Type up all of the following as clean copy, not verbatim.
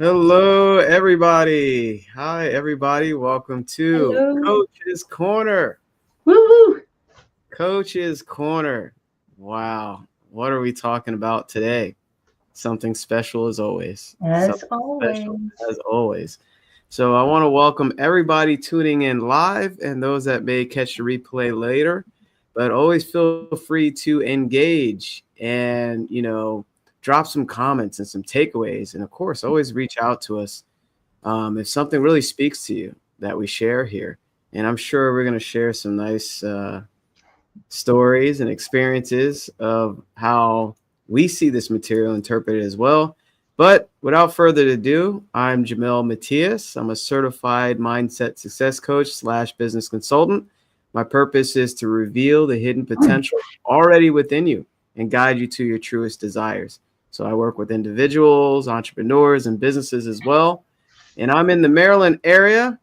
Hello, everybody. Hi, everybody. Welcome to Hello. Coach's Corner. Woo-hoo. Coach's Corner. Wow. What are we talking about today? Something special as always. As Something always. special as always. So I want to welcome everybody tuning in live and those that may catch the replay later. But always feel free to engage and, drop some comments and some takeaways. And of course, always reach out to us if something really speaks to you that we share here. And I'm sure we're going to share some nice stories and experiences of how we see this material interpreted as well. But without further ado, I'm Jamel Matias. I'm a certified mindset success coach / business consultant. My purpose is to reveal the hidden potential already within you and guide you to your truest desires. So I work with individuals, entrepreneurs, and businesses as well. And I'm in the Maryland area,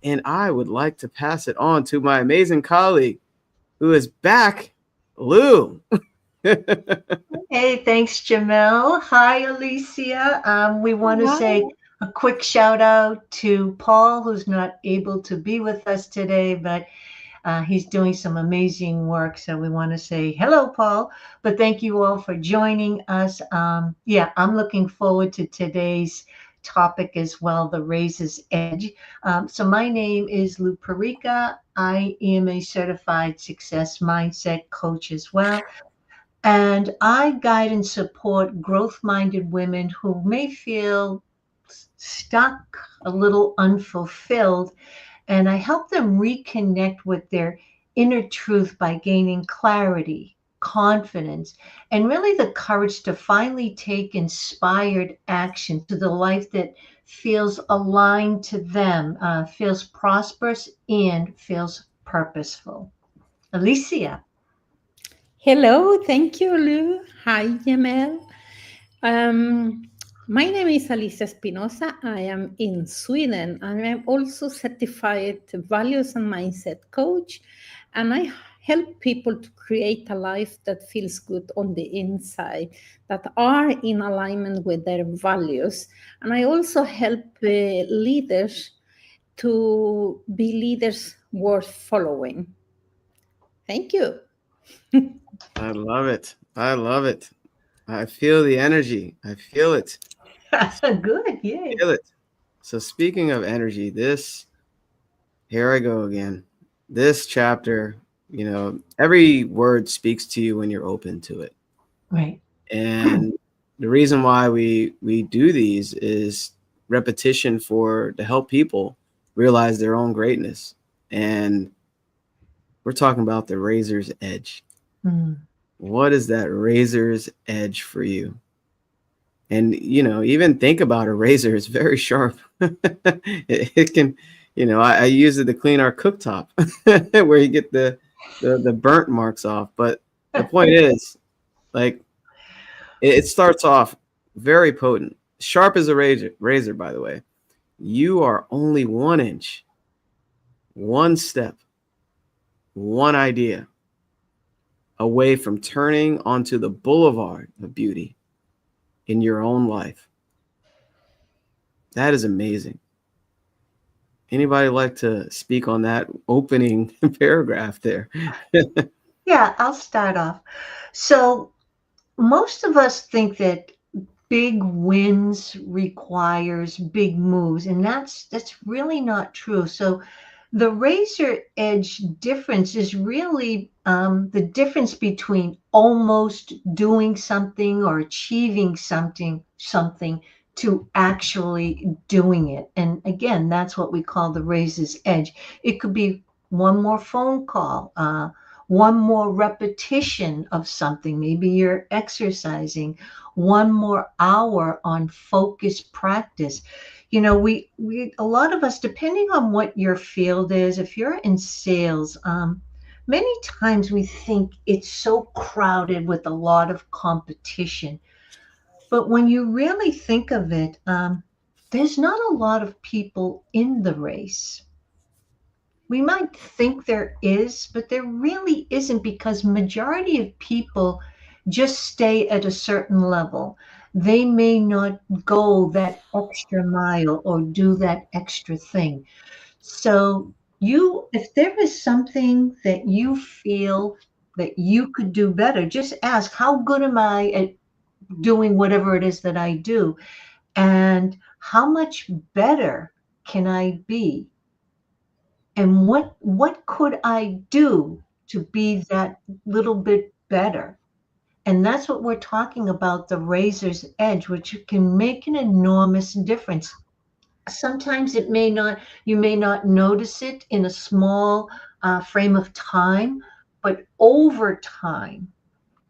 and I would like to pass it on to my amazing colleague who is back, Lou. Hey, thanks, Jamel. Hi, Alicia. We want to say a quick shout out to Paul, who's not able to be with us today, but he's doing some amazing work. So we want to say hello, Paul. But thank you all for joining us. I'm looking forward to today's topic as well, the Raiser's Edge. So my name is Lou Perica. I am a certified success mindset coach as well. And I guide and support growth minded women who may feel stuck, a little unfulfilled, and I help them reconnect with their inner truth by gaining clarity, confidence, and really the courage to finally take inspired action to the life that feels aligned to them, feels prosperous, and feels purposeful. Alicia. Hello, thank you, Lou. Hi, Jamel. Um, my name is Alicia Espinosa. I am in Sweden, and I'm also certified values and mindset coach. And I help people to create a life that feels good on the inside, that are in alignment with their values. And I also help leaders to be leaders worth following. Thank you. I love it. I love it. I feel the energy. I feel it. Good, yay. Feel it. So speaking of energy, here I go again. This chapter, every word speaks to you when you're open to it. Right. And the reason why we do these is repetition to help people realize their own greatness. And we're talking about the razor's edge. What is that razor's edge for you? And, even think about a razor. It's very sharp. it can, I use it to clean our cooktop where you get the burnt marks off. But the point is, like, it starts off very potent. Sharp as a razor, by the way. You are only 1 inch, 1 step, 1 idea away from turning onto the boulevard of beauty in your own life. That is amazing. Anybody like to speak on that opening paragraph there? Yeah, I'll start off. So most of us think that big wins requires big moves, and that's really not true. So the razor edge difference is really the difference between almost doing something or achieving something to actually doing it. And again, that's what we call the razor's edge. It could be one more phone call, one more repetition of something. Maybe you're exercising, one more hour on focused practice. You know, a lot of us, depending on what your field is, if you're in sales, many times we think it's so crowded with a lot of competition. But when you really think of it, there's not a lot of people in the race. We might think there is, but there really isn't, because majority of people just stay at a certain level. They may not go that extra mile or do that extra thing. So if there is something that you feel that you could do better, just ask, how good am I at doing whatever it is that I do? And how much better can I be? And what could I do to be that little bit better? And that's what we're talking about, the razor's edge, which can make an enormous difference. Sometimes you may not notice it in a small frame of time, but over time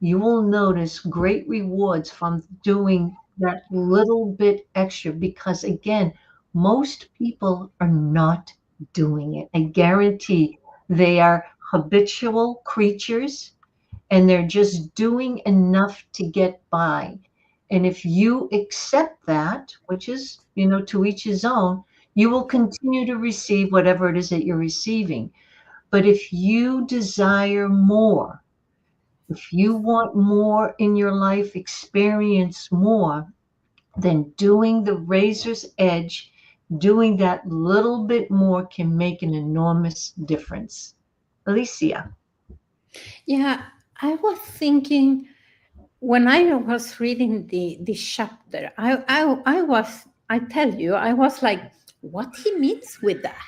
you will notice great rewards from doing that little bit extra, because again, most people are not doing it. I guarantee they are habitual creatures, and they're just doing enough to get by. And if you accept that, which is, to each his own, you will continue to receive whatever it is that you're receiving. But if you desire more, if you want more in your life, experience more, then doing the razor's edge, doing that little bit more can make an enormous difference. Alicia. Yeah, I was thinking when I was reading the chapter, I tell you, I was like, what he means with that?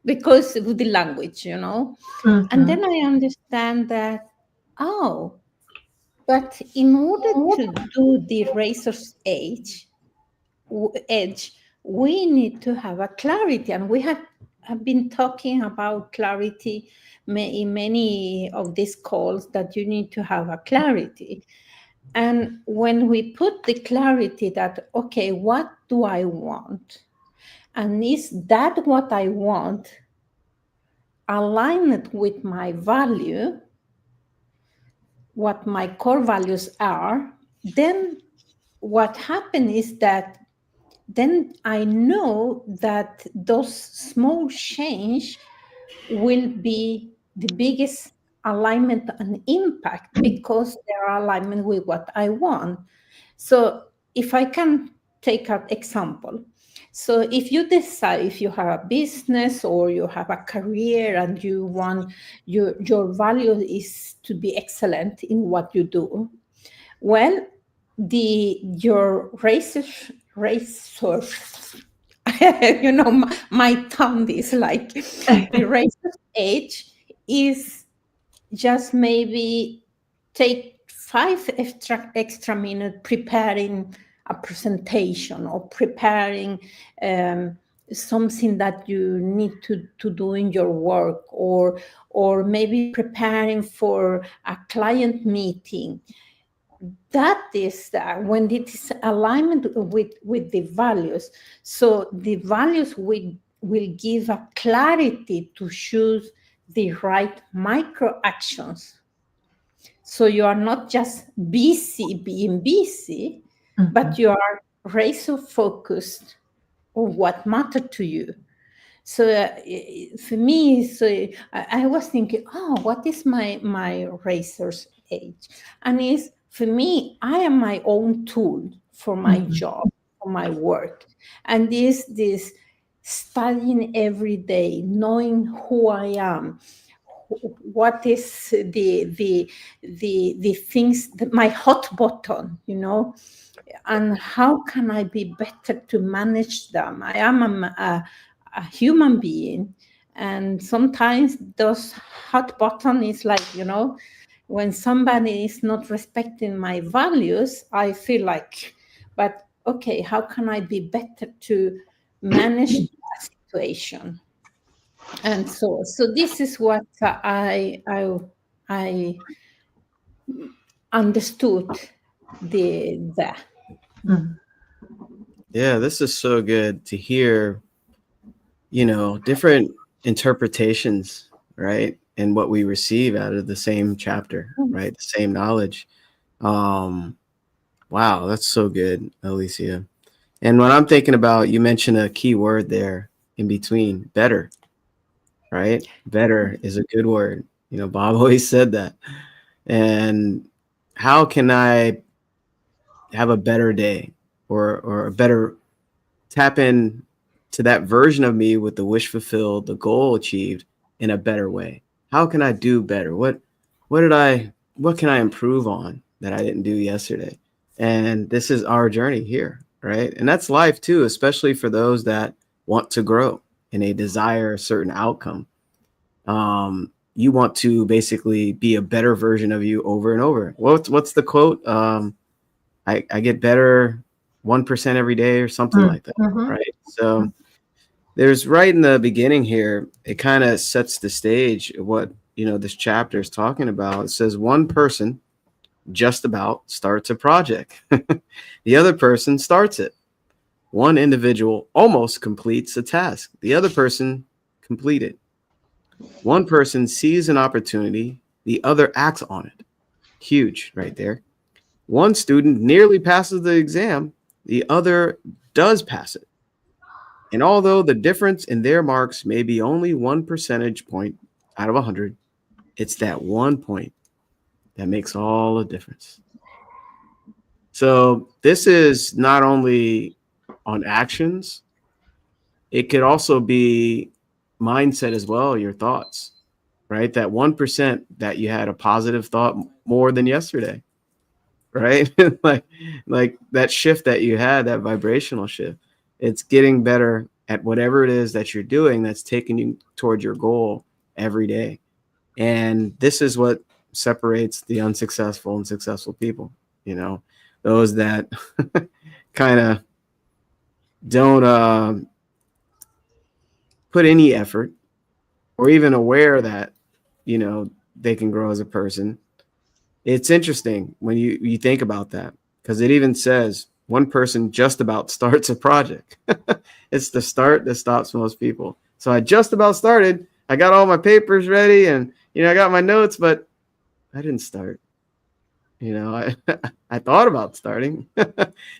Because with the language, And Mhm. then I understand that, oh, but in order to do the razor's edge, we need to have a clarity. And we have been talking about clarity in many of these calls, that you need to have a clarity. And when we put the clarity that, okay, what do I want? And is that what I want aligned with my value, what my core values are? Then what happens is that then I know that those small change will be the biggest alignment and impact, because they are alignment with what I want. So if I can take an example. So if you decide, if you have a business or you have a career and you want your value is to be excellent in what you do, well, your racers my tongue is like the racer's age is just maybe take 5 extra minutes preparing a presentation, or preparing something that you need to do in your work, or maybe preparing for a client meeting. That is when it is alignment with the values. So the values will give a clarity to choose the right micro actions. So you are not just being busy, but you are razor focused on what matters to you. So for me, I was thinking, oh, what is my razor's age? And it's, for me, I am my own tool for my job, for my work. And this studying every day, knowing who I am, what is the things, my hot button, and how can I be better to manage them? I am a human being, and sometimes those hot button is like, when somebody is not respecting my values, I feel like, but okay, how can I be better to manage that situation? And so this is what I understood the. Mhm. Yeah, this is so good to hear, different interpretations, right? And what we receive out of the same chapter, right? The same knowledge. Um, wow, that's so good, Alicia. And when I'm thinking about, you mentioned a key word there in between, better, right? Better is a good word. Bob always said that. And how can I have a better day or a better tap in to that version of me with the wish fulfilled, the goal achieved in a better way? How can I do better? What can I improve on that I didn't do yesterday? And this is our journey here, right? And that's life too, especially for those that want to grow and they desire a certain outcome. You want to basically be a better version of you over and over. What's the quote? I get better 1% every day or something like that, Mhm. right? So there's right in the beginning here, it kind of sets the stage of what this chapter is talking about. It says one person just about starts a project. The other person starts it. One individual almost completes a task. The other person completed. One person sees an opportunity, the other acts on it. Huge right there. One student nearly passes the exam, the other does pass it. And although the difference in their marks may be only 1 percentage point out of 100, it's that 1 point that makes all the difference. So this is not only on actions, it could also be mindset as well, your thoughts, right? That 1% that you had a positive thought more than yesterday, right? like that shift that you had, that vibrational shift. It's getting better at whatever it is that you're doing that's taking you towards your goal every day. And this is what separates the unsuccessful and successful people, those that kind of don't put any effort or even aware that, they can grow as a person. It's interesting when you think about that, because it even says one person just about starts a project. It's the start that stops most people. So I just about started. I got all my papers ready and I got my notes, but I didn't start. I I thought about starting.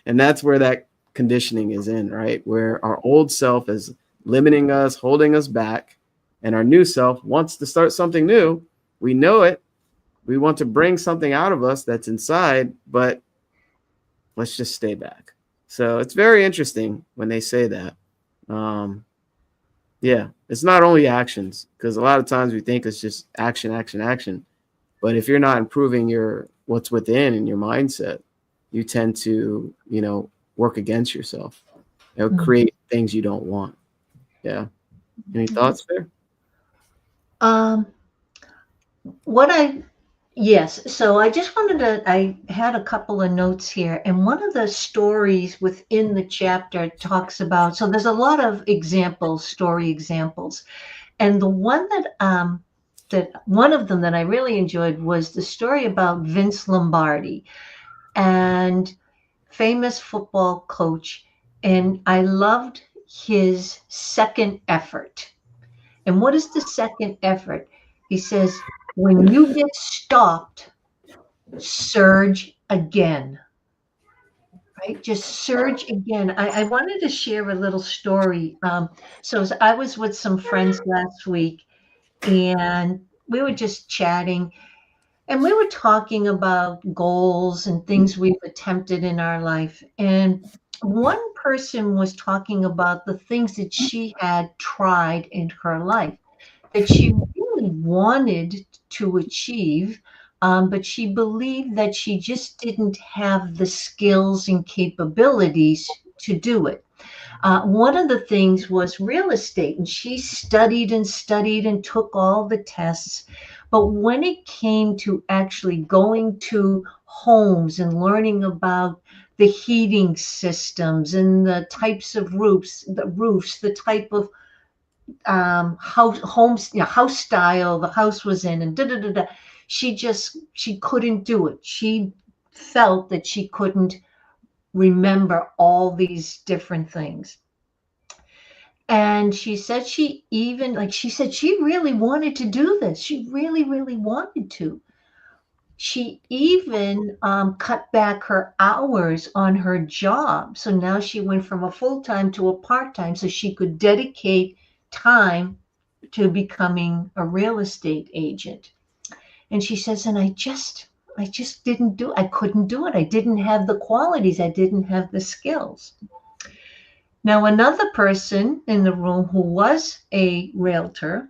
And that's where that conditioning is in, right? Where our old self is limiting us, holding us back, and our new self wants to start something new. We know it. We want to bring something out of us that's inside, but let's just stay back. So it's very interesting when they say that. Um, yeah, it's not only actions, because a lot of times we think it's just action, action, action. But if you're not improving your what's within and your mindset, you tend to, work against yourself. It'll create things you don't want. Yeah. Any thoughts there? Um, what I Yes, so I just wanted to, I had a couple of notes here, and one of the stories within the chapter talks about, so there's a lot of examples, story examples, and the one that one of them that I really enjoyed was the story about Vince Lombardi and famous football coach, and I loved his second effort. And what is the second effort? He says, when you get stopped, surge again, right? Just surge again. I wanted to share a little story. So I was with some friends last week and we were just chatting and we were talking about goals and things we've attempted in our life. And one person was talking about the things that she had tried in her life that she really wanted to achieve, but she believed that she just didn't have the skills and capabilities to do it. One of the things was real estate, and she studied and took all the tests. But when it came to actually going to homes and learning about the heating systems and the types of roofs, the type of homes, house style the house was in, and da da da da. She couldn't do it. She felt that she couldn't remember all these different things. And she said she really wanted to do this. She really, really wanted to. She even cut back her hours on her job. So now she went from a full-time to a part-time so she could dedicate time to becoming a real estate agent. And she says, and I just I couldn't do it. I didn't have the qualities. I didn't have the skills. Now, another person in the room who was a realtor,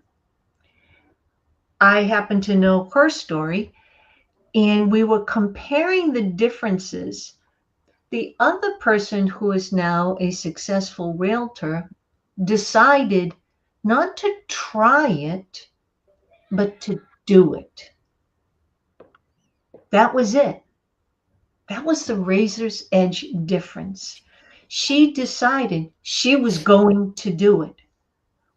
I happen to know her story, and we were comparing the differences. The other person who is now a successful realtor decided not to try it, but to do it. That was it. That was the razor's edge difference. She decided she was going to do it.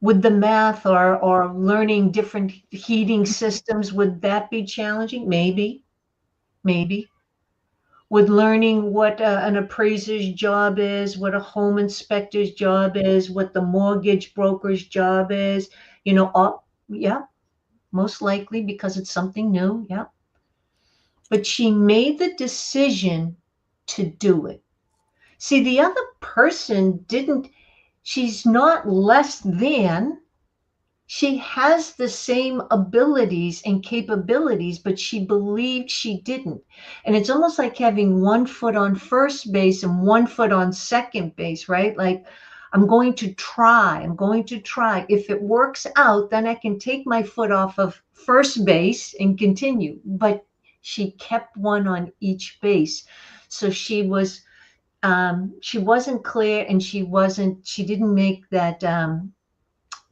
Would the math or learning different heating systems, would that be challenging? Maybe, maybe. Would learning what an appraiser's job is, what a home inspector's job is, what the mortgage broker's job is, yeah, most likely because it's something new, yeah. But she made the decision to do it. See, the other person she's not less than, she has the same abilities and capabilities, but she believed she didn't. And it's almost like having one foot on first base and one foot on second base, right? Like, I'm going to try. If it works out, then I can take my foot off of first base and continue. But she kept one on each base. So she wasn't clear, and she didn't make that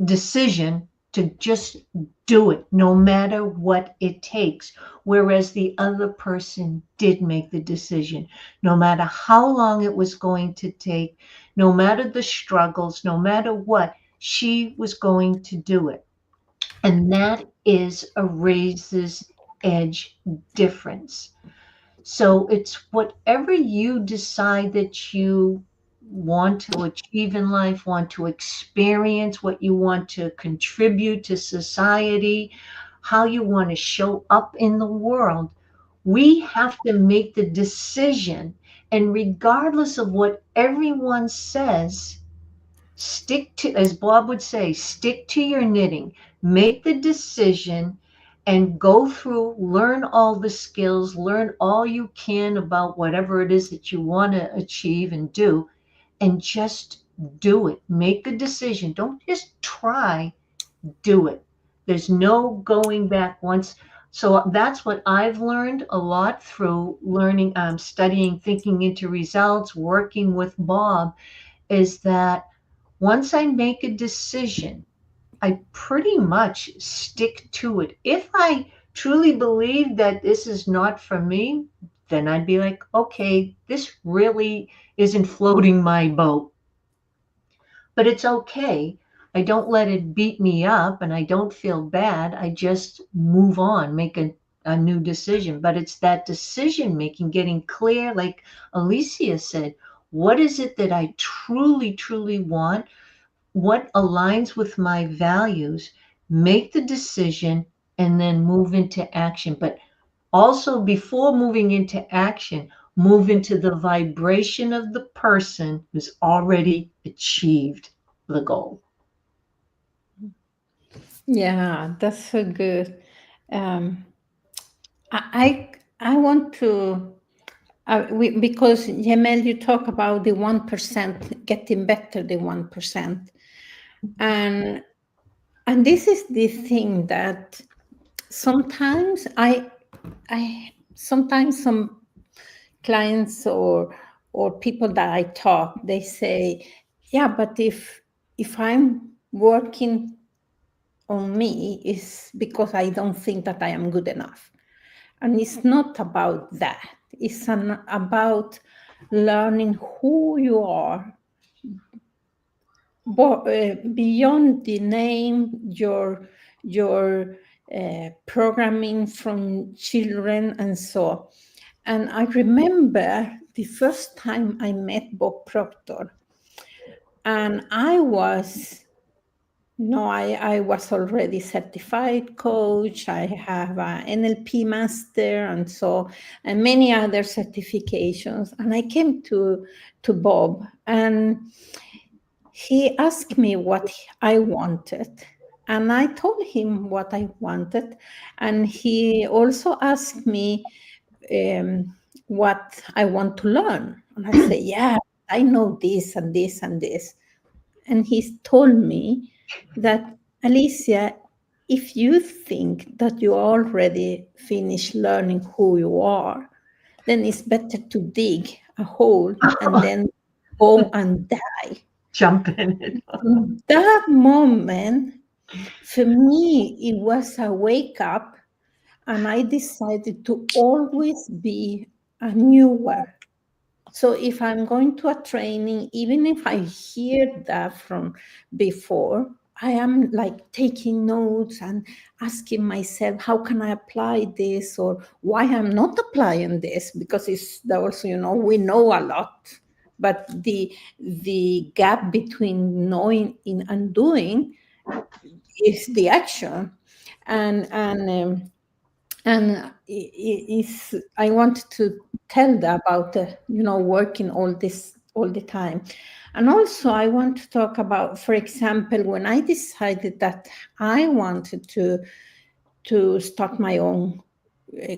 decision to just do it no matter what it takes. Whereas the other person did make the decision, no matter how long it was going to take, no matter the struggles, no matter what, she was going to do it. And that is a razor's edge difference. So it's whatever you decide that you want to achieve in life, want to experience, what you want to contribute to society, how you want to show up in the world. We have to make the decision. And regardless of what everyone says, stick to, as Bob would say, stick to your knitting, make the decision, and go through, learn all the skills, learn all you can about whatever it is that you want to achieve and do, and just do it. Make a decision. Don't just try, do it. There's no going back once. So that's what I've learned a lot through learning, studying, thinking into results, working with Bob, is that once I make a decision, I pretty much stick to it. If I truly believe that this is not for me, then I'd be like, okay, this really isn't floating my boat. But it's okay. I don't let it beat me up and I don't feel bad. I just move on, make a new decision. But it's that decision making, getting clear, like Alicia said, what is it that I truly, truly want? What aligns with my values, make the decision, and then move into action. But also, before moving into action, move into the vibration of the person who's already achieved the goal. Yeah, that's so good. I want to, because Yamel, you talk about the 1%, getting better, the 1%. And this is the thing that sometimes sometimes some clients or people that I talk, they say, yeah, but if I'm working on me, is because I don't think that I am good enough. And it's not about that. It's about learning who you are, beyond the name, your programming from children and so. And I remember the first time I met Bob Proctor, and I was, I was already certified coach. I have an NLP master, and many other certifications. And I came to Bob, and he asked me what I wanted. And I told him what I wanted. And he also asked me what I want to learn. And I say, yeah, I know this and this and this. And he told me that, Alicia, if you think that you already finished learning who you are, then it's better to dig a hole and then go and die. Jump in it. In that moment, for me, it was a wake up, and I decided to always be a newer. So if I'm going to a training, even if I hear that from before, I am like taking notes and asking myself, how can I apply this, or why I'm not applying this? Because it's also, we know a lot, but the gap between knowing and doing is the action. And it's, I want to tell that about working all the time. And also I want to talk about, for example, when I decided that I wanted to start my own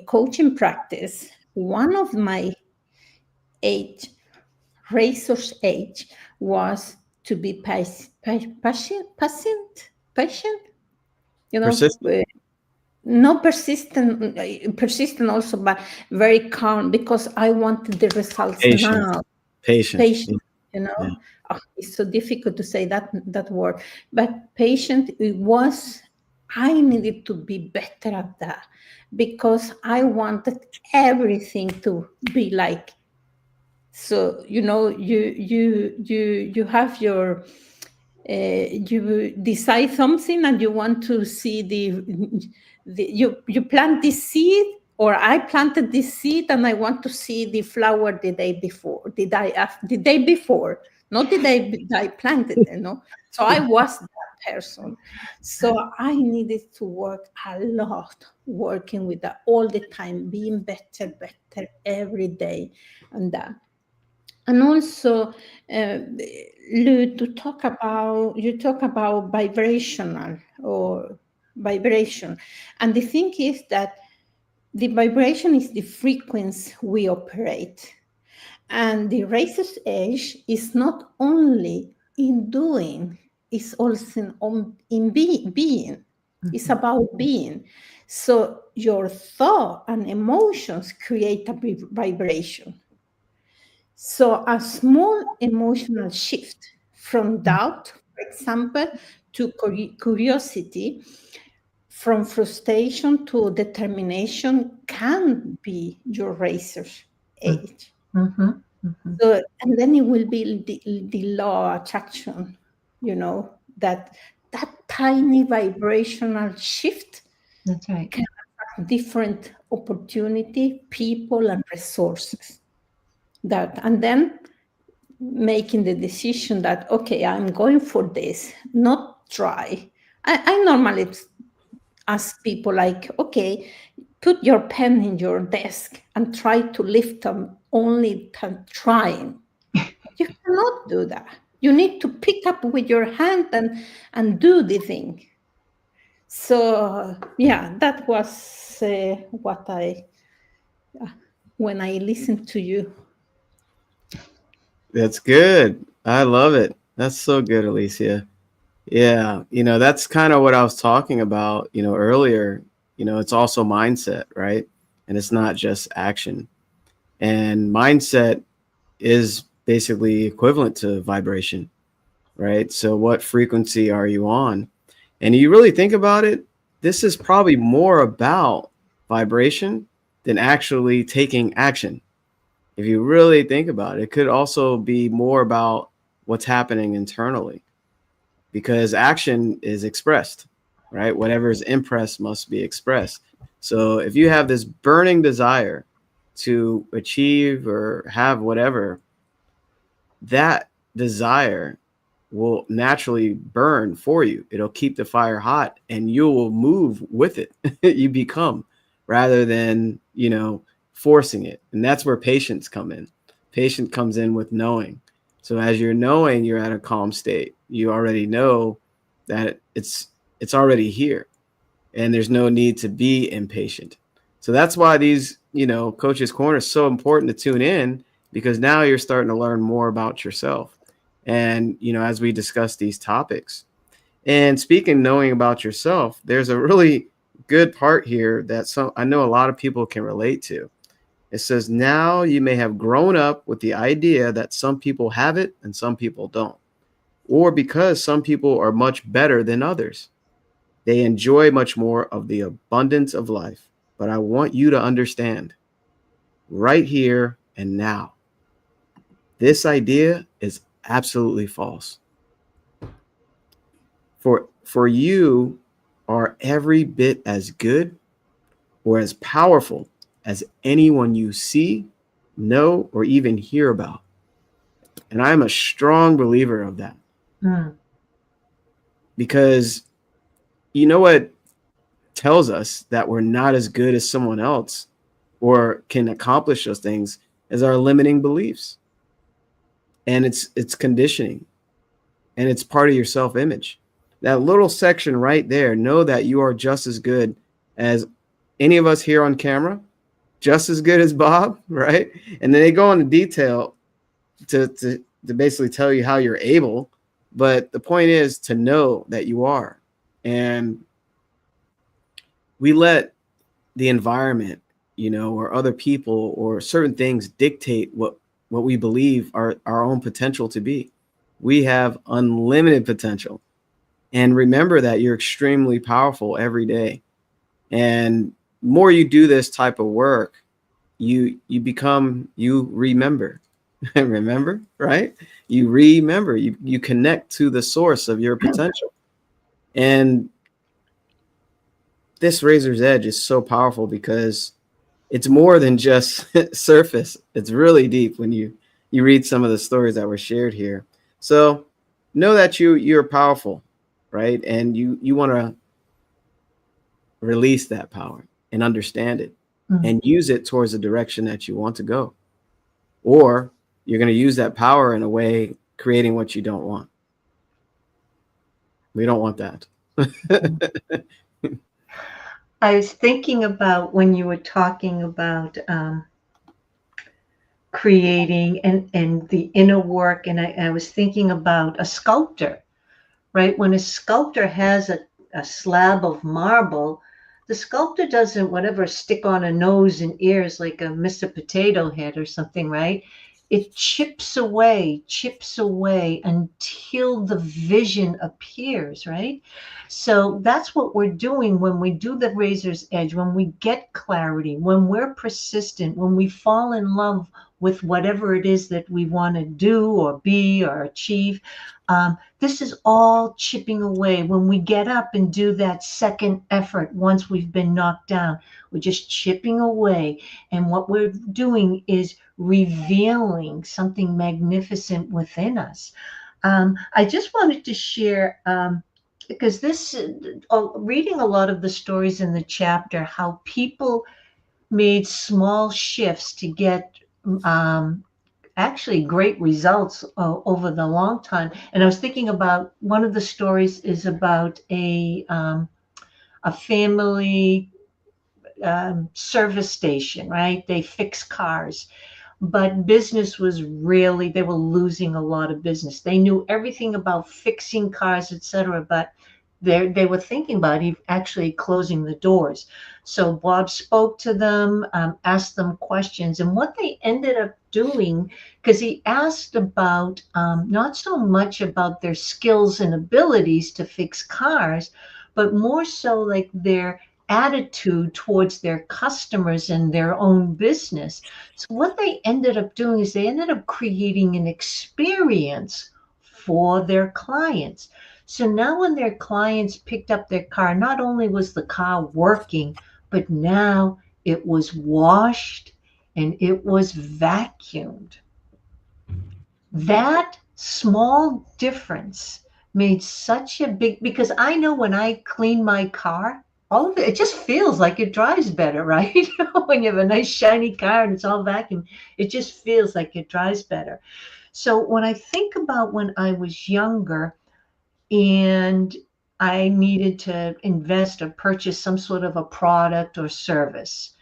coaching practice, one of my research age was to be patient, Persistent. no persistent also, but very calm, because I wanted the results Patient. now. Patient. Patient, Yeah. It's so difficult to say that word, but patient, it was, I needed to be better at that, because I wanted everything to be like, so you have your you decide something, and you want to see you plant this seed, or I planted this seed, and I want to see the flower the day before, the day before, not the day I planted it, so I was that person. So I needed to work a lot, working with that all the time, being better every day, and that. And also, Lou, you talk about vibrational or vibration. And the thing is that the vibration is the frequency we operate. And the raiser's edge is not only in doing, it's also in being. It's about being. So your thought and emotions create a vibration. So a small emotional shift from doubt, for example, to curiosity, from frustration to determination, can be your razor's edge. Mm-hmm. Mm-hmm. So, and then it will be the law of attraction, that tiny vibrational shift That's right. can attract different opportunity, people, and resources. And then making the decision that, okay, I'm going for this, not try. I normally ask people like, okay, put your pen in your desk and try to lift them, only trying. You cannot do that. You need to pick up with your hand and do the thing. So yeah, that was what when I listened to you. That's good. I love it. That's so good, Alicia. Yeah, that's kind of what I was talking about, earlier. It's also mindset, right? And it's not just action. And mindset is basically equivalent to vibration, right? So what frequency are you on? And you really think about it, this is probably more about vibration than actually taking action. If you really think about it, it could also be more about what's happening internally, because action is expressed, right? Whatever is impressed must be expressed. So if you have this burning desire to achieve or have whatever, that desire will naturally burn for you. It'll keep the fire hot and you will move with it. You become, rather than, forcing it. And that's where patience come in. Patience comes in with knowing. So as you're knowing, you're at a calm state. You already know that it's already here and there's no need to be impatient. So that's why these, Coach's Corner is so important to tune in, because now you're starting to learn more about yourself. And, as we discuss these topics. And speaking, knowing about yourself, there's a really good part here that I know a lot of people can relate to. It says, now you may have grown up with the idea that some people have it and some people don't, or because some people are much better than others. They enjoy much more of the abundance of life. But I want you to understand right here and now, this idea is absolutely false. For you are every bit as good or as powerful as anyone you see, know, or even hear about. And I'm a strong believer of that. Because you know what tells us that we're not as good as someone else or can accomplish those things is our limiting beliefs. And it's conditioning. And it's part of your self-image. That little section right there, know that you are just as good as any of us here on camera, just as good as Bob, right? And then they go into detail to basically tell you how you're able. But the point is to know that you are. And we let the environment, or other people or certain things dictate what we believe our own potential to be. We have unlimited potential. And remember that you're extremely powerful every day. And more you do this type of work, you remember. Remember, right? You remember, you connect to the source of your potential. And this Razor's Edge is so powerful because it's more than just surface. It's really deep when you read some of the stories that were shared here. So know that you're powerful, right? And you want to release that power and understand it and use it towards the direction that you want to go. Or you're going to use that power in a way creating what you don't want. We don't want that. I was thinking about when you were talking about creating and the inner work, and I was thinking about a sculptor, right? When a sculptor has a slab of marble, the sculptor doesn't whatever stick on a nose and ears like a Mr. Potato Head or something, right? It chips away until the vision appears, right? So that's what we're doing when we do the Razor's Edge, when we get clarity, when we're persistent, when we fall in love with whatever it is that we want to do or be or achieve. This is all chipping away. When we get up and do that second effort, once we've been knocked down, we're just chipping away. And what we're doing is revealing something magnificent within us. I just wanted to share, because reading a lot of the stories in the chapter, how people made small shifts to get actually great results over the long time. And I was thinking about one of the stories is about a family service station, right? They fix cars, but business was really, they were losing a lot of business. They knew everything about fixing cars, etc., but they were thinking about actually closing the doors. So Bob spoke to them, asked them questions, and what they ended up doing, because he asked about not so much about their skills and abilities to fix cars, but more so like their attitude towards their customers and their own business. So what they ended up doing is they ended up creating an experience for their clients. So now when their clients picked up their car, not only was the car working, but now it was washed, and it was vacuumed. That small difference made such a big, because I know when I clean my car, all of it just feels like it drives better, right? When you have a nice shiny car and it's all vacuum, it just feels like it drives better. So when I think about when I was younger and I needed to invest or purchase some sort of a product or service,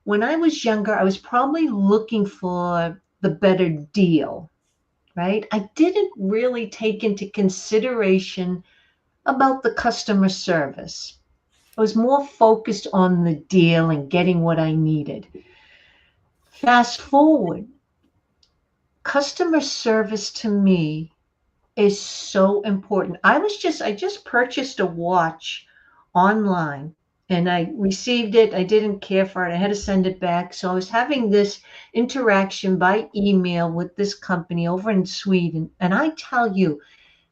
when I was younger, I was probably looking for the better deal, right? I didn't really take into consideration about the customer service. I was more focused on the deal and getting what I needed. Fast forward, customer service to me is so important. I just purchased a watch online and I received it. I didn't care for it. I had to send it back. So I was having this interaction by email with this company over in Sweden. And I tell you,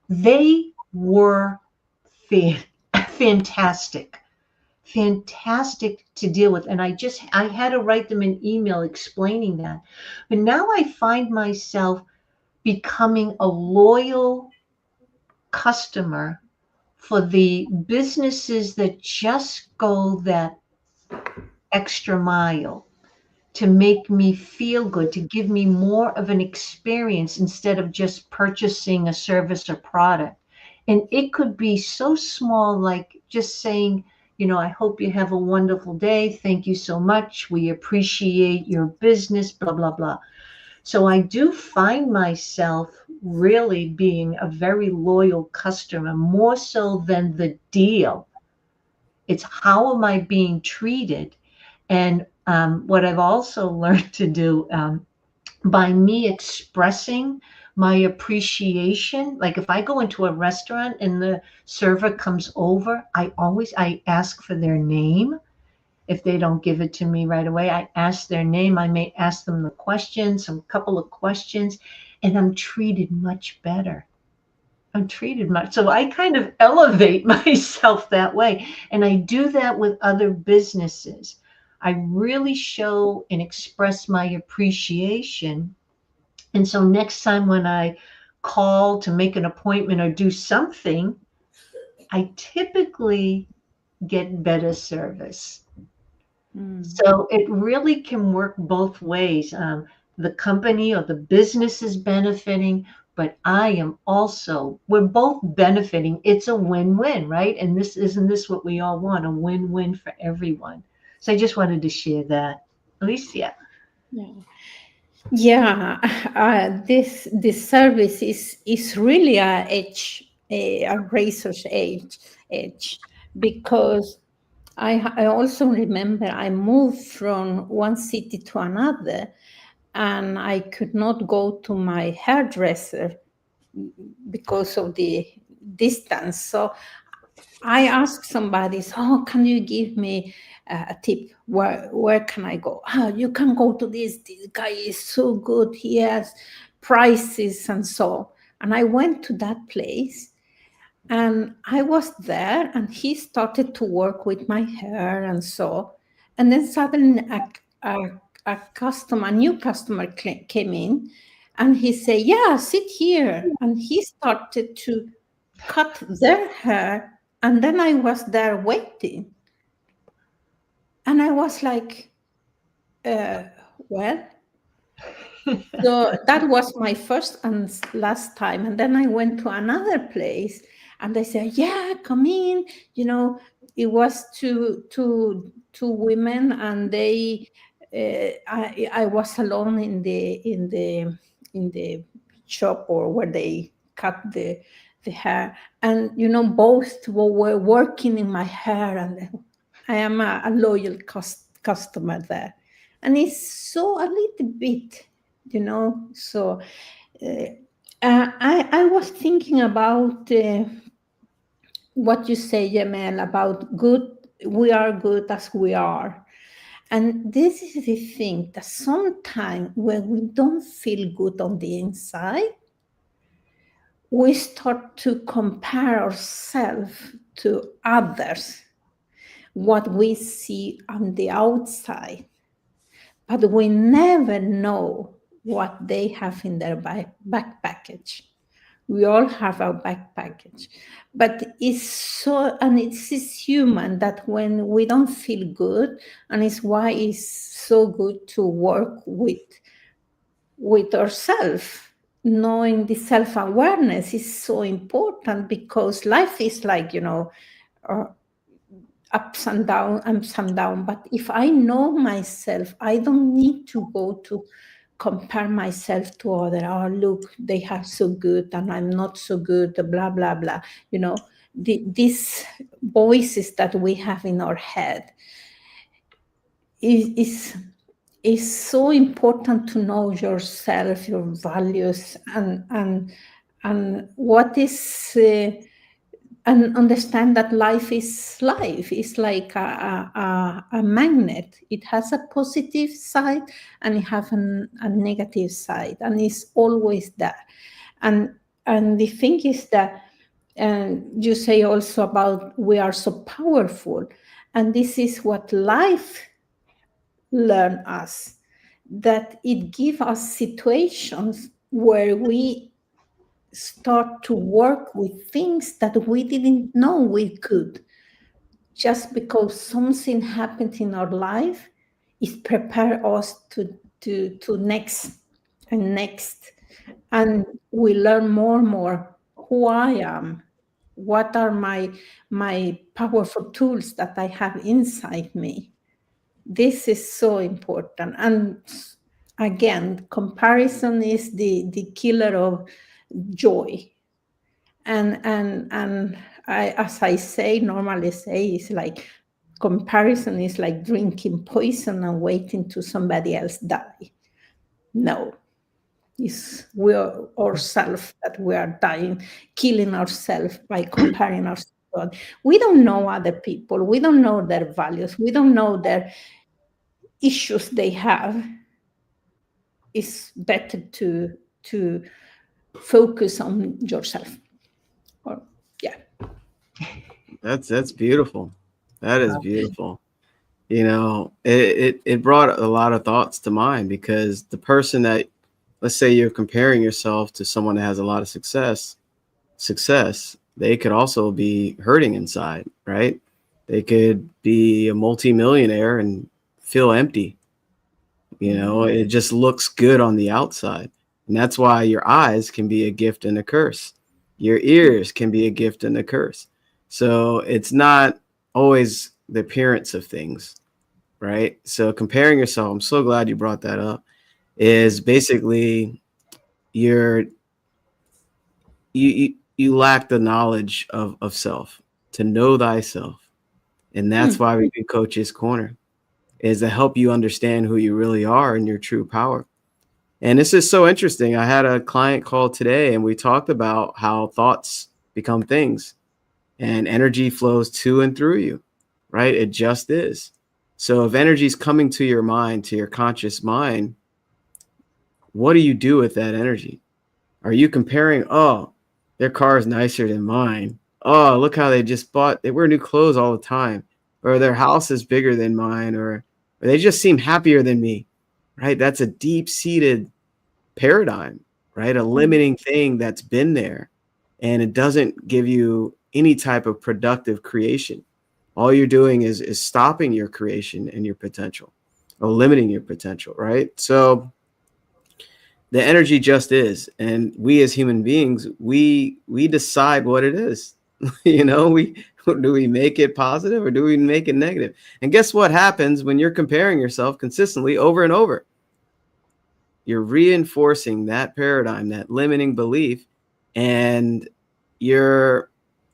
they were fan- fantastic, fantastic to deal with. And I had to write them an email explaining that. But now I find myself becoming a loyal customer for the businesses that just go that extra mile to make me feel good, to give me more of an experience instead of just purchasing a service or product. And it could be so small, like just saying, I hope you have a wonderful day. Thank you so much. We appreciate your business, blah, blah, blah. So I do find myself really being a very loyal customer, more so than the deal. It's how am I being treated? And what I've also learned to do by me expressing my appreciation, like if I go into a restaurant and the server comes over, I ask for their name. If they don't give it to me right away, I ask their name. I may ask them some couple of questions, and I'm treated much better. I'm treated much. So I kind of elevate myself that way. And I do that with other businesses. I really show and express my appreciation. And so next time when I call to make an appointment or do something, I typically get better service. So it really can work both ways. The company or the business is benefiting, but we're both benefiting. It's a win-win, right? And isn't this what we all want? A win-win for everyone. So I just wanted to share that. Alicia. Yeah. Yeah, this service is really a razor's edge, because I also remember I moved from one city to another, and I could not go to my hairdresser because of the distance. So I asked somebody, "Oh, can you give me a tip? Where can I go?" "Oh, you can go to this. This guy is so good. He has prices and so." And I went to that place, and I was there, and he started to work with my hair and so. And then suddenly a new customer came in, and he said, "Yeah, sit here." And he started to cut their hair, and then I was there waiting. And I was like, well, so that was my first and last time. And then I went to another place, and they said, "Yeah, come in." It was two women, and I was alone in the shop, or where they cut the hair. And both were working in my hair, and I am a loyal customer there. And it's so a little bit, so I was thinking about what you say, Jamel, about good. We are good as we are. And this is the thing, that sometimes when we don't feel good on the inside, we start to compare ourselves to others, what we see on the outside. but we never know what they have in their back package. We all have our back package, but it's so, and it's human that when we don't feel good, and it's why it's so good to work with ourselves. Knowing the self-awareness is so important, because life is like, uh, ups and down. But if I know myself, I don't need to go to compare myself to other. Oh, look, they are so good and I'm not so good, blah, blah, blah. These voices that we have in our head is is so important, to know yourself, your values, and what is and understand that life is life. It's like a magnet. It has a positive side and it has a negative side, and it's always there. And the thing is that, and you say also about we are so powerful, and this is what life learn us, that it gives us situations where we start to work with things that we didn't know we could. Just because something happened in our life, it prepare us to next and next, and we learn more and more who I am, what are my powerful tools that I have inside me. This is so important. And again, comparison is the killer of joy. And as I say, normally say, it's like comparison is like drinking poison and waiting to somebody else die. No, it's we are ourselves that we are dying, killing ourselves by comparing ourselves. We don't know other people. We don't know their values. We don't know their issues they have. It's better to focus on yourself. Or yeah. That's beautiful. That is beautiful. It brought a lot of thoughts to mind, because the person that, let's say you're comparing yourself to someone that has a lot of success, they could also be hurting inside, right? They could be a multimillionaire and feel empty. It just looks good on the outside. And that's why your eyes can be a gift and a curse. Your ears can be a gift and a curse. So it's not always the appearance of things, right? So comparing yourself, I'm so glad you brought that up, is basically you lack the knowledge of self, to know thyself. And that's why we do Coach's Corner, is to help you understand who you really are and your true power. And this is so interesting. I had a client call today and we talked about how thoughts become things and energy flows to and through you, right? It just is. So if energy is coming to your mind, to your conscious mind, what do you do with that energy? Are you comparing, oh, their car is nicer than mine. Oh, look how they wear new clothes all the time. Or their house is bigger than mine, or they just seem happier than me, right? That's a deep-seated paradigm, right? A limiting thing that's been there, and it doesn't give you any type of productive creation. All you're doing is stopping your creation and your potential, or limiting your potential, right? So the energy just is, and we as human beings, we decide what it is. Do we make it positive or do we make it negative? And guess what happens when you're comparing yourself consistently over and over? You're reinforcing that paradigm, that limiting belief, and you're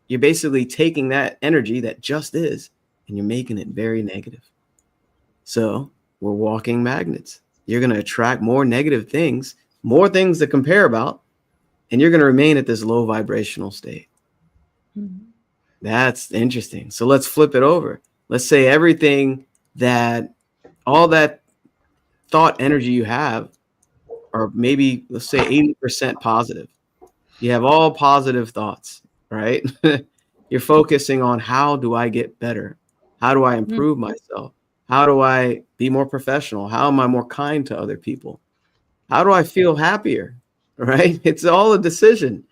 basically taking that energy that just is, and you're making it very negative. So we're walking magnets. You're going to attract more negative things, more things to compare about, and you're going to remain at this low vibrational state. That's interesting. So let's flip it over. Let's say all that thought energy you have, or maybe let's say 80% positive. You have all positive thoughts, right? You're focusing on, how do I get better? How do I improve myself? How do I be more professional? How am I more kind to other people? How do I feel happier? Right? It's all a decision.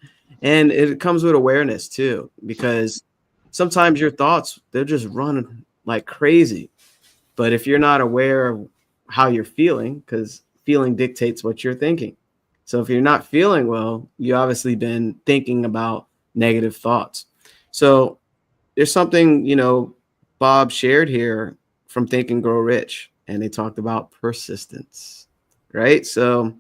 And it comes with awareness too, because sometimes your thoughts, they're just running like crazy. But if you're not aware of how you're feeling, because feeling dictates what you're thinking. So if you're not feeling well, you obviously been thinking about negative thoughts. So there's something, Bob shared here from Think and Grow Rich, and they talked about persistence, right? So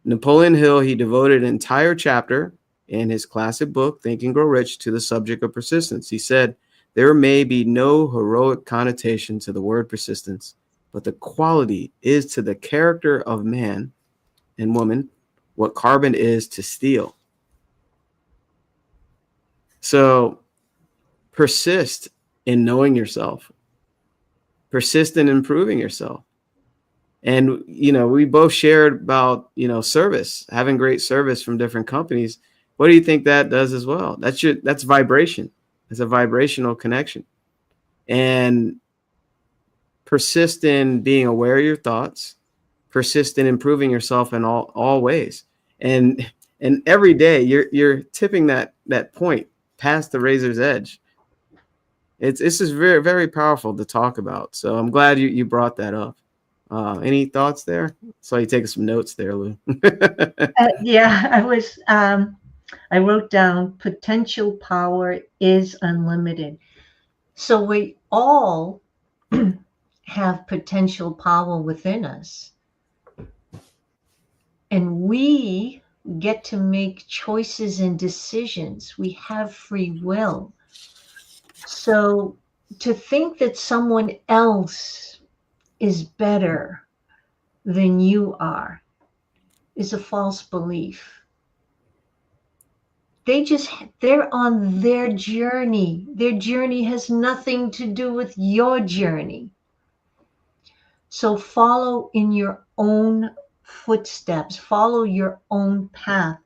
Napoleon Hill, he devoted an entire chapter in his classic book, Think and Grow Rich, to the subject of persistence. He said, there may be no heroic connotation to the word persistence, but the quality is to the character of man and woman what carbon is to steel. So persist in knowing yourself, persist in improving yourself. And, we both shared about, service, having great service from different companies. What do you think that does as well? That's vibration. It's a vibrational connection. And persist in being aware of your thoughts, persist in improving yourself in all ways. And every day you're tipping that point past the razor's edge. It's just very, very powerful to talk about. So I'm glad you brought that up. Any thoughts there? Saw you taking some notes there, Lou. Yeah, I wrote down potential power is unlimited. So we all have potential power within us. And we get to make choices and decisions. We have free will. So to think that someone else is better than you are is a false belief. They're on their journey. Their journey has nothing to do with your journey. So follow in your own footsteps, follow your own path.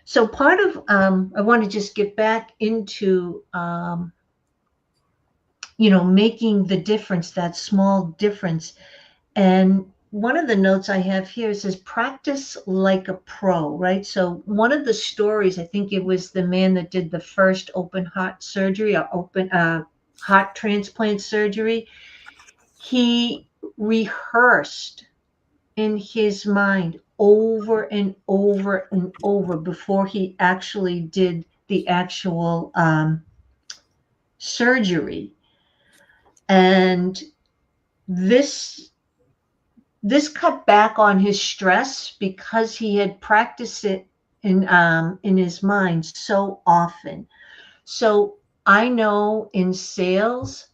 So part of, I want to just get back into, making the difference, that small difference. And one of the notes I have here says, practice like a pro, right? So one of the stories, I think it was the man that did the first open heart surgery or open heart transplant surgery. He rehearsed in his mind over and over and over before he actually did the actual surgery. And this cut back on his stress because he had practiced it in his mind so often. So I know in sales,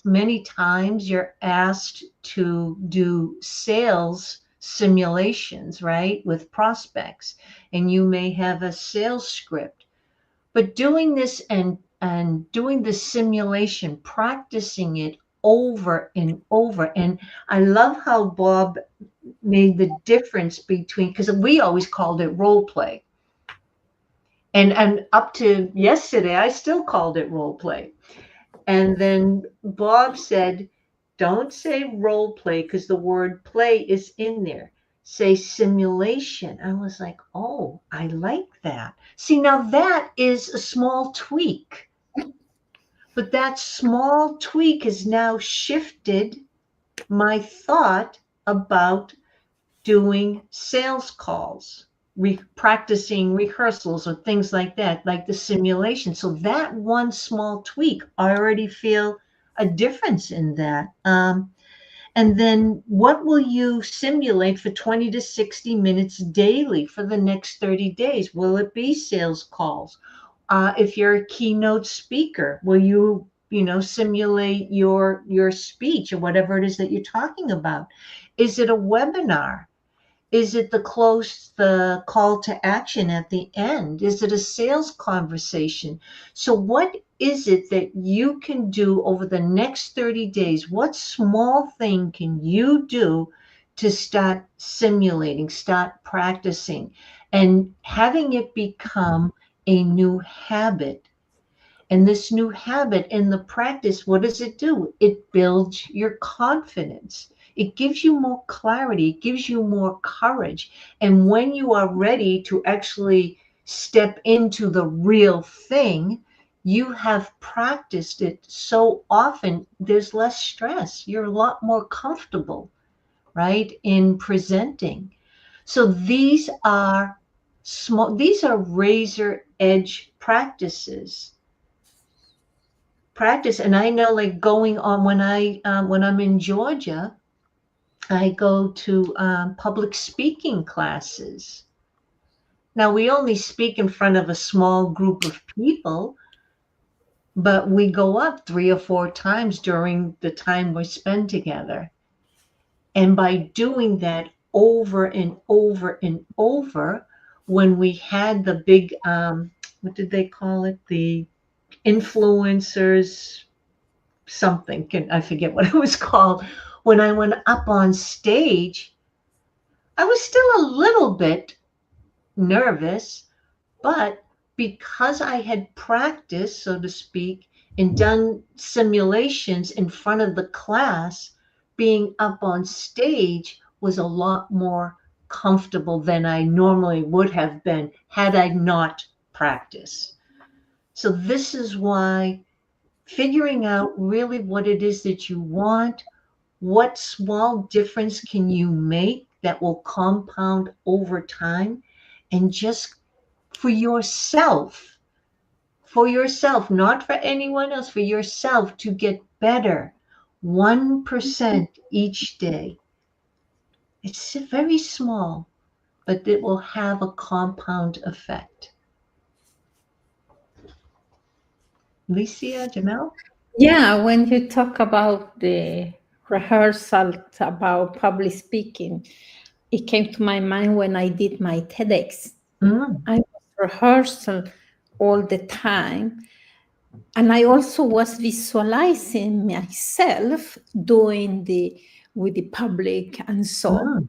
many times you're asked to do sales simulations, right, with prospects, and you may have a sales script. But doing this and doing the simulation, practicing it over and over. And I love how Bob made the difference between, because we always called it role play. And up to yesterday, I still called it role play. And then Bob said, don't say role play because the word play is in there. Say simulation. I was like, oh, I like that. See, now that is a small tweak. But that small tweak has now shifted my thought about doing sales calls, practicing rehearsals or things like that, like the simulation. So that one small tweak, I already feel a difference in that. And then what will you simulate for 20 to 60 minutes daily for the next 30 days? Will it be sales calls? If you're a keynote speaker, will you, simulate your speech or whatever it is that you're talking about? Is it a webinar? Is it the call to action at the end? Is it a sales conversation? So what is it that you can do over the next 30 days? What small thing can you do to start simulating, start practicing, and having it become a new habit? And this new habit and the practice, what does it do? It builds your confidence. It gives you more clarity. It gives you more courage. And when you are ready to actually step into the real thing, you have practiced it so often, there's less stress. You're a lot more comfortable, right, in presenting. So these are razor edge practice. And I know, like, going on when I'm in Georgia, I go to public speaking classes. Now, we only speak in front of a small group of people, but we go up 3 or 4 times during the time we spend together. And by doing that over and over and over, when we had the big, what did they call it? The influencers, something, I forget what it was called. When I went up on stage, I was still a little bit nervous, but because I had practiced, so to speak, and done simulations in front of the class, being up on stage was a lot more comfortable than I normally would have been had I not practiced. So this is why figuring out really what it is that you want, what small difference can you make that will compound over time, and just for yourself, not for anyone else, for yourself to get better 1% each day. It's very small, but it will have a compound effect. Alicia, Jamel? Yeah, when you talk about the rehearsal about public speaking, it came to my mind when I did my TEDx. I was rehearsal all the time. And I also was visualizing myself doing with the public and so.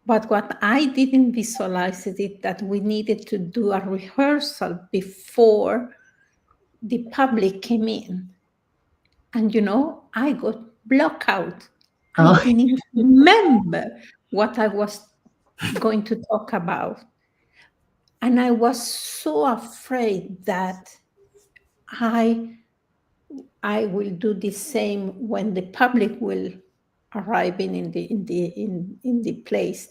But what I didn't visualize is that we needed to do a rehearsal before the public came in. And, I got blocked out. I didn't remember what I was going to talk about. And I was so afraid that I will do the same when the public will arrive in the place.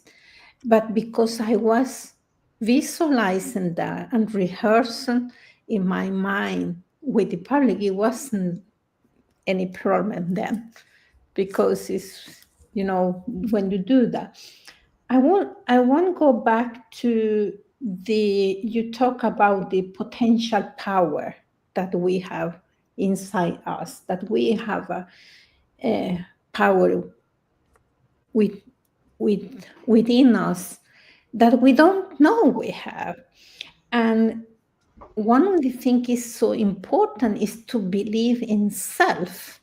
But because I was visualizing that and rehearsing in my mind with the public, it wasn't any problem then, because it's, when you do that. I want to go back to you talk about the potential power that we have inside us, that we have a power within us that we don't know we have. And one of the things is so important is to believe in self,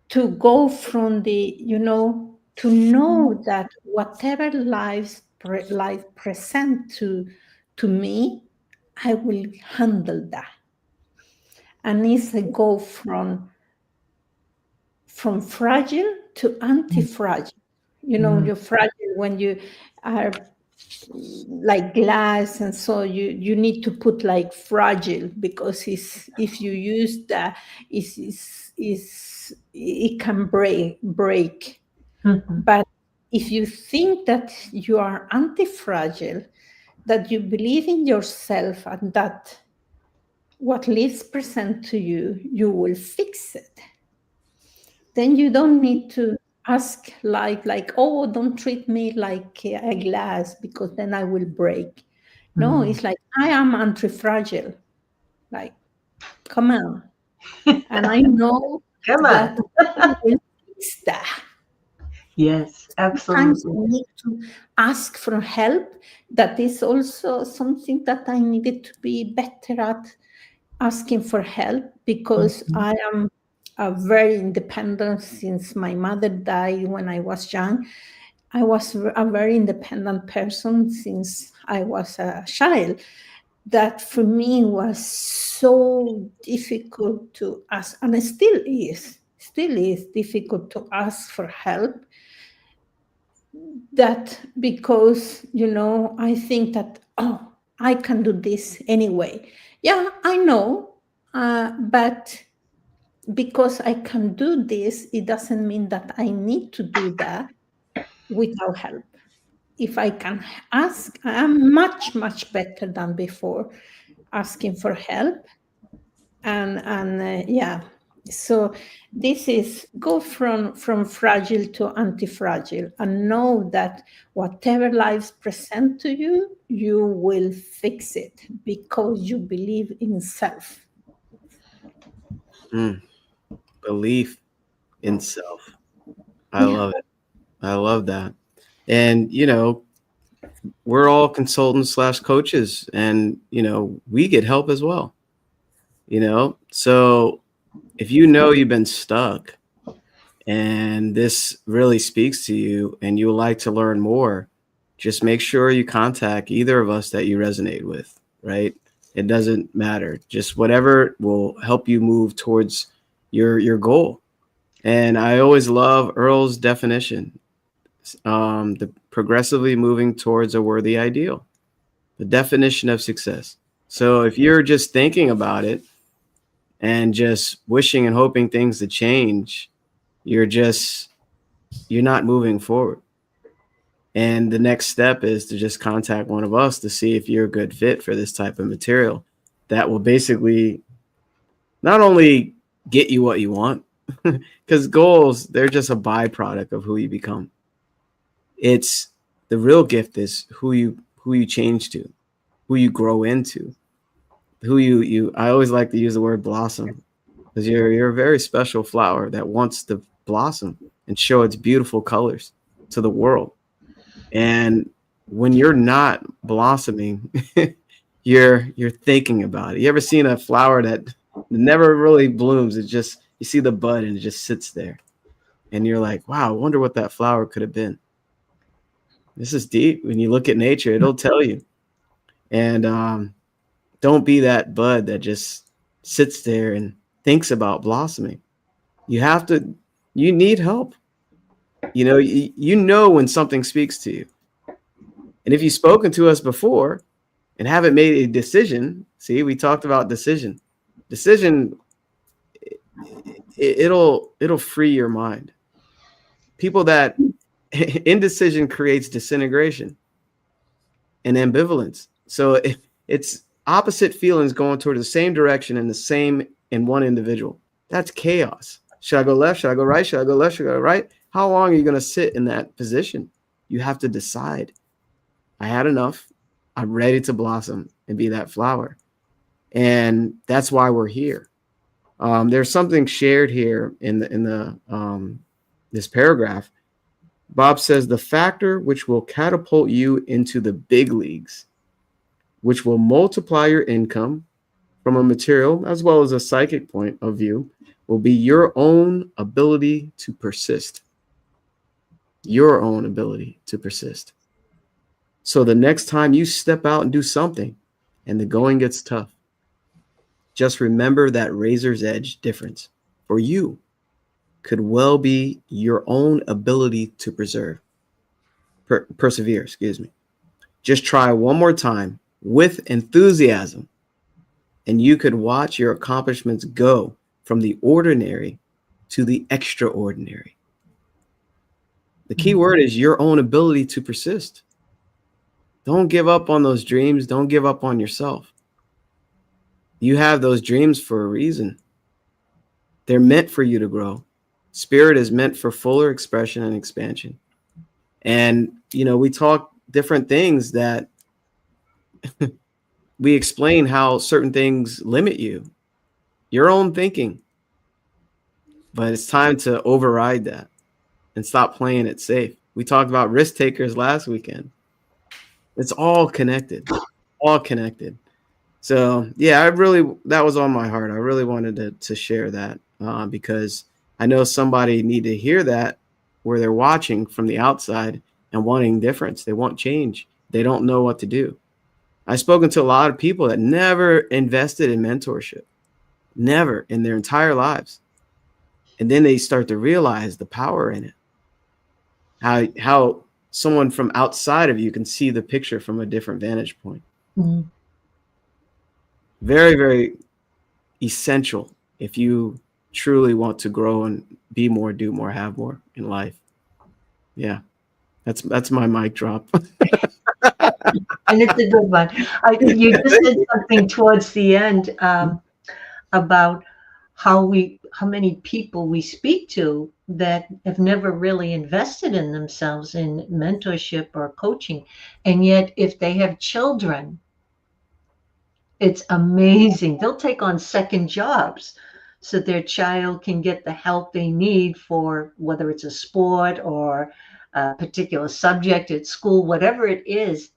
to go from to know that whatever life present to me, I will handle that. And it's a go from fragile to anti-fragile. You're fragile when you are like glass, and so you need to put like fragile, because if you use that, it can break. But if you think that you are anti-fragile, that you believe in yourself, and that what lives present to you, you will fix it. Then you don't need to ask life like, oh, don't treat me like a glass, because then I will break. No, it's like, I am anti-fragile. Like, come on. And I know that I will fix that. Yes, absolutely. Sometimes I need to ask for help. That is also something that I needed to be better at, asking for help, because I am very independent since my mother died when I was young. I was a very independent person since I was a child. that for me was so difficult to ask, and it still is difficult to ask for help. That because, I think that, oh, I can do this anyway. Yeah, I know, but because I can do this, it doesn't mean that I need to do that without help. If I can ask, I'm much, much better than before asking for help. And yeah, so this is go from fragile to anti-fragile, and know that whatever lives present to you, you will fix it because you believe in self. Belief in self. I Yeah. love it. I love that. And, we're all consultants slash coaches, and, we get help as well, So if you've been stuck and this really speaks to you and you would like to learn more, just make sure you contact either of us that you resonate with, right? It doesn't matter. Just whatever will help you move towards your goal. And I always love Earl's definition, the progressively moving towards a worthy ideal, the definition of success. So if you're just thinking about it and just wishing and hoping things to change, you're not moving forward. And the next step is to just contact one of us to see if you're a good fit for this type of material that will basically not only get you what you want, because goals, they're just a byproduct of who you become. It's the real gift is who you change to, who you grow into, who you I always like to use the word blossom, because you're a very special flower that wants to blossom and show its beautiful colors to the world. And when you're not blossoming, you're thinking about it. You ever seen a flower that never really blooms? It just, you see the bud and it just sits there. And you're like, wow, I wonder what that flower could have been. This is deep. When you look at nature, it'll tell you. And don't be that bud that just sits there and thinks about blossoming. You need help. You know when something speaks to you. And if you've spoken to us before and haven't made a decision, see, we talked about decision. Decision, it'll free your mind. People that indecision creates disintegration and ambivalence. So it's opposite feelings going toward the same direction in one individual. That's chaos. Should I go left? Should I go right? Should I go left? Should I go right? How long are you going to sit in that position? You have to decide. I had enough. I'm ready to blossom and be that flower. And that's why we're here. There's something shared here in the this paragraph. Bob says the factor which will catapult you into the big leagues, which will multiply your income from a material as well as a psychic point of view, will be your own ability to persist. Your own ability to persist. So the next time you step out and do something and the going gets tough, just remember that razor's edge difference for you could well be your own ability to persevere, Just try one more time with enthusiasm, and you could watch your accomplishments go from the ordinary to the extraordinary. The key word is your own ability to persist. Don't give up on those dreams. Don't give up on yourself. You have those dreams for a reason. They're meant for you to grow. Spirit is meant for fuller expression and expansion. And, we talk different things that we explain how certain things limit you, your own thinking. But it's time to override that and stop playing it safe. We talked about risk takers last weekend. It's all connected, So yeah, that was on my heart. I really wanted to share that because I know somebody need to hear that where they're watching from the outside and wanting difference. They want change. They don't know what to do. I've spoken to a lot of people that never invested in mentorship, never in their entire lives. And then they start to realize the power in it. How someone from outside of you can see the picture from a different vantage point. Mm. Very, very essential if you truly want to grow and be more, do more, have more in life. Yeah. That's my mic drop. And it's a good one. You just said something towards the end about how many people we speak to that have never really invested in themselves in mentorship or coaching, and yet if they have children, it's amazing. They'll take on second jobs so their child can get the help they need for whether it's a sport or a particular subject at school, whatever it is.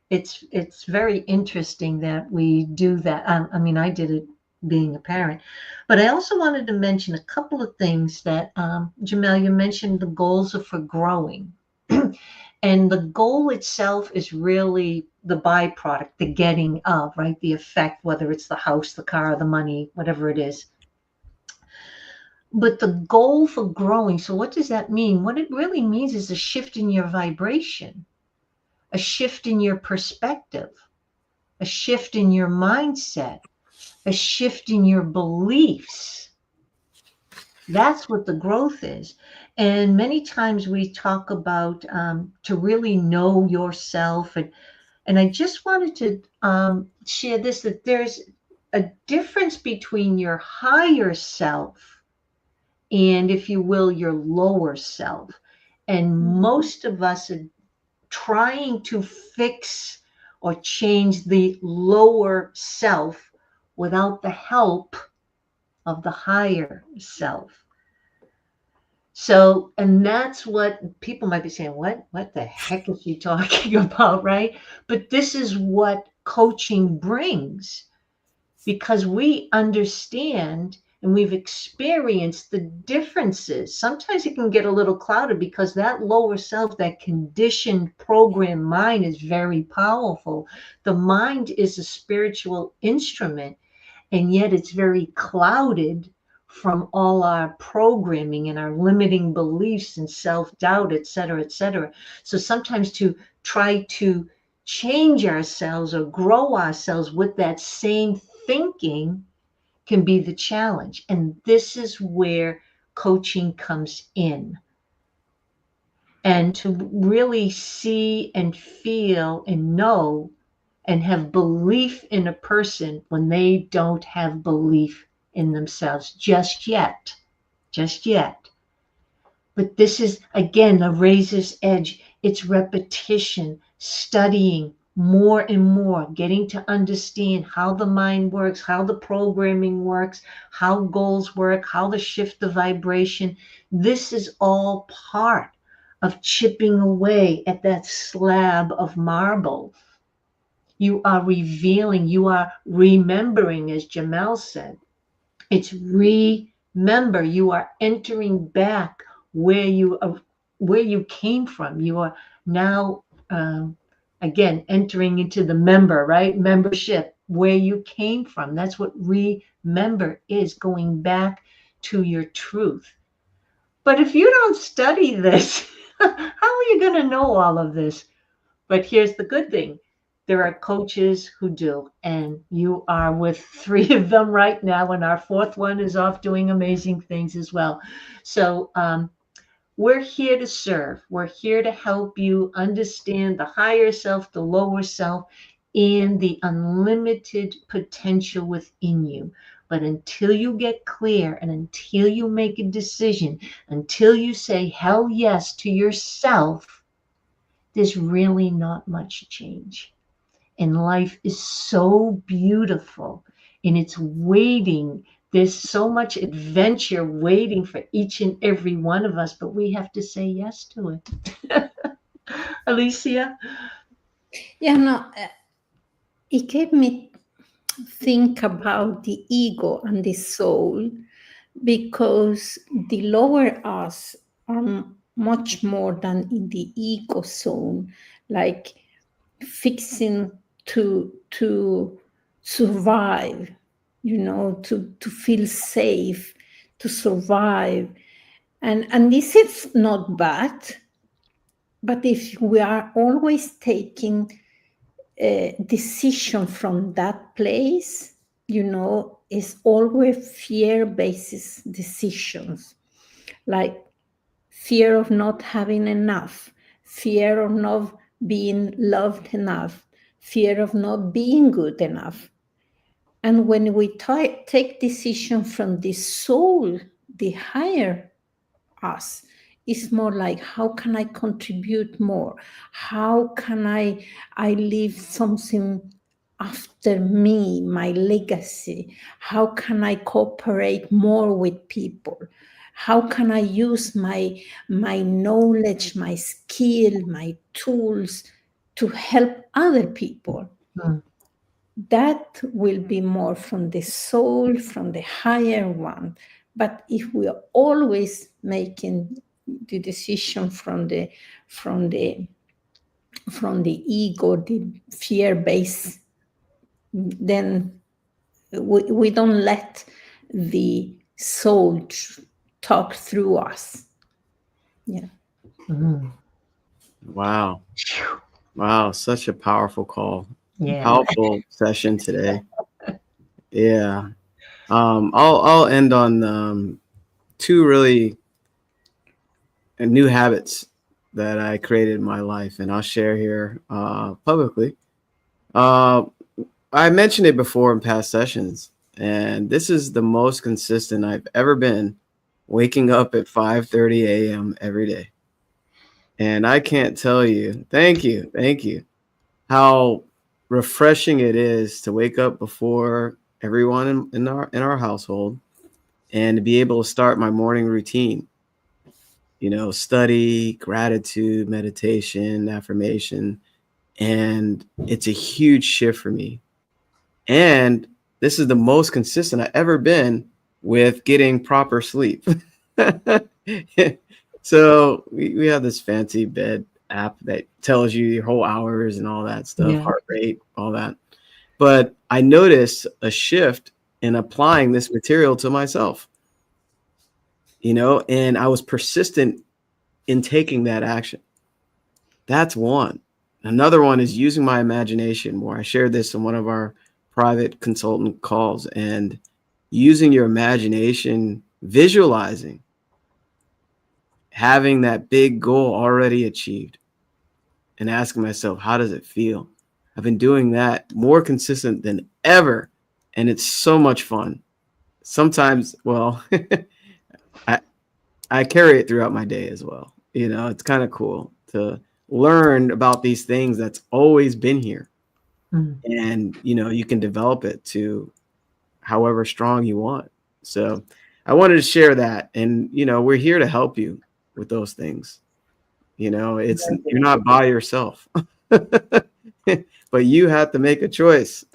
It's very interesting that we do that. I mean, I did it being a parent, but I also wanted to mention a couple of things that Jamel, you mentioned the goals are for growing. And the goal itself is really the byproduct, the getting of, right? The effect, whether it's the house, the car, the money, whatever it is. But the goal for growing, so what does that mean? What it really means is a shift in your vibration, a shift in your perspective, a shift in your mindset, a shift in your beliefs. That's what the growth is. And many times we talk about to really know yourself. And I just wanted to share this, that there's a difference between your higher self and, if you will, your lower self. And most of us are trying to fix or change the lower self without the help of the higher self. So, and that's what people might be saying, what the heck is she talking about, right? But this is what coaching brings, because we understand and we've experienced the differences. Sometimes it can get a little clouded because that lower self, that conditioned program mind, is very powerful. The mind is a spiritual instrument, and yet it's very clouded from all our programming and our limiting beliefs and self-doubt, et cetera, et cetera. So sometimes to try to change ourselves or grow ourselves with that same thinking can be the challenge. And this is where coaching comes in. And to really see and feel and know and have belief in a person when they don't have belief in themselves just yet. But this is, again, the razor's edge. It's repetition, studying more and more, getting to understand how the mind works, how the programming works, how goals work, how to shift the vibration. This is all part of chipping away at that slab of marble. You are revealing, you are remembering, as Jamel said. It's remember, you are entering back where you came from. You are now, again, entering into the member, right? Membership, where you came from. That's what remember is, going back to your truth. But if you don't study this, how are you going to know all of this? But here's the good thing. There are coaches who do, and you are with 3 of them right now, and our 4th one is off doing amazing things as well. So we're here to serve. We're here to help you understand the higher self, the lower self, and the unlimited potential within you. But until you get clear and until you make a decision, until you say hell yes to yourself, there's really not much change. And life is so beautiful, and it's waiting. There's so much adventure waiting for each and every one of us, but we have to say yes to it. Alicia? Yeah, no, it gave me think about the ego and the soul, because the lower us are much more than in the ego zone, like fixing to survive, to feel safe, to survive. And this is not bad, but if we are always taking a decision from that place, it's always fear-based decisions, like fear of not having enough, fear of not being loved enough, fear of not being good enough. And when we take decision from the soul, the higher us, it's more like, how can I contribute more? How can I leave something after me, my legacy? How can I cooperate more with people? How can I use my knowledge, my skill, my tools to help other people? Mm. That will be more from the soul, from the higher one. But if we are always making the decision from the ego, the fear base, then we don't let the soul talk through us. Yeah. Mm. Wow. Wow. Such a powerful call. Yeah. Powerful session today. Yeah. I'll end on two really new habits that I created in my life, and I'll share here publicly. I mentioned it before in past sessions, and this is the most consistent I've ever been, waking up at 5:30 a.m. every day. And I can't tell you, thank you, how refreshing it is to wake up before everyone in our household and to be able to start my morning routine. Study, gratitude, meditation, affirmation, and it's a huge shift for me. And this is the most consistent I've ever been with getting proper sleep. So we have this fancy bed app that tells you your whole hours and all that stuff, Yeah. heart rate, all that. But I noticed a shift in applying this material to myself, and I was persistent in taking that action. That's one. Another one is using my imagination more. I shared this in one of our private consultant calls, and using your imagination, visualizing, having that big goal already achieved, and asking myself, how does it feel? I've been doing that more consistent than ever, and it's so much fun. Sometimes, well, I carry it throughout my day as well. It's kind of cool to learn about these things that's always been here. Mm. And, you can develop it to however strong you want. So I wanted to share that. And, we're here to help you with those things. You're not by yourself, but you have to make a choice.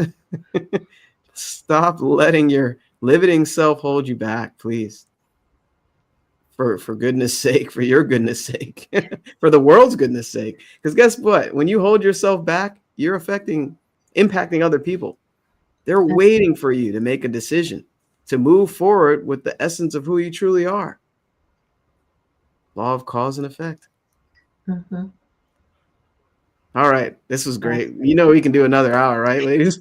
Stop letting your limiting self hold you back, please. For goodness sake, for your goodness sake, for the world's goodness sake. Because guess what? When you hold yourself back, you're impacting other people. They're waiting for you to make a decision to move forward with the essence of who you truly are. Law of cause and effect. Mm-hmm. All right. This was great. We can do another hour, right, ladies?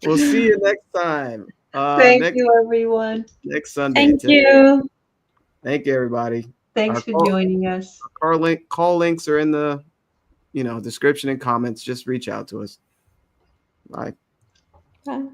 We'll see you next time. Thank you, everyone. Next Sunday. Thank you. Thank you, everybody. Thanks for joining us. Our call links are in the description and comments. Just reach out to us. Bye. Bye.